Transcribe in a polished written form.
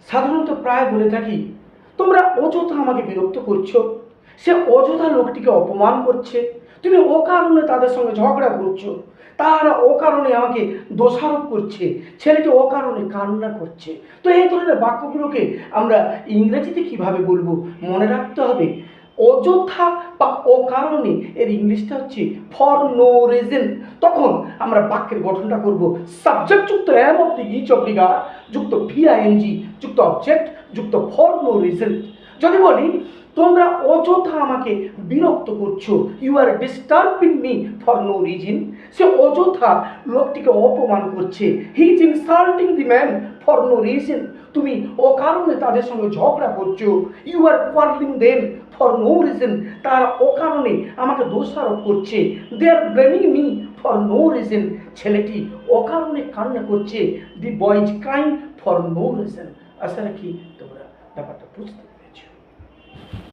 সাধারণত প্রায় বলে থাকি, তোমরা অযথা আমাকে বিরক্ত করছো। সে অযথা লোকটিকে অপমান করছে, তুমি অকারণে তাদের সঙ্গে ঝগড়া করছো, তারা অকারণে আমাকে দোষারোপ করছে, ছেলেটি অকারণে কান্না করছে। তো এই ধরনের বাক্যগুলোকে আমরা ইংরেজিতে কিভাবে বলবো মনে রাখতে হবে। অযথা বা অকারণে এর ইংলিশটা হচ্ছে ফর নো রিজন। তখন আমরা বাক্যের গঠনটা করব সাবজেক্ট যুক্ত এম of the each of the গা যুক্ত ভিআইএনজি যুক্ত অবজেক্ট যুক্ত ফর নো রিজন। যদি বলি তোমরা অযথা আমাকে বিরক্ত করছো, you are disturbing me for no reason. সে অযথা লোকটিকে অপমান করছে, he is insulting the man for no reason. তুমি অকারণে তাদের সঙ্গে ঝগড়া করছো, you are quarrelling them for no reason. তারা অকারণে আমাকে দোষারোপ করছে, they are blaming me for no reason. ছেলেটি অকারণে কান্না করছে, the boy is crying for no reason. আশা রাখি তোমরা ব্যাপারটা বুঝতে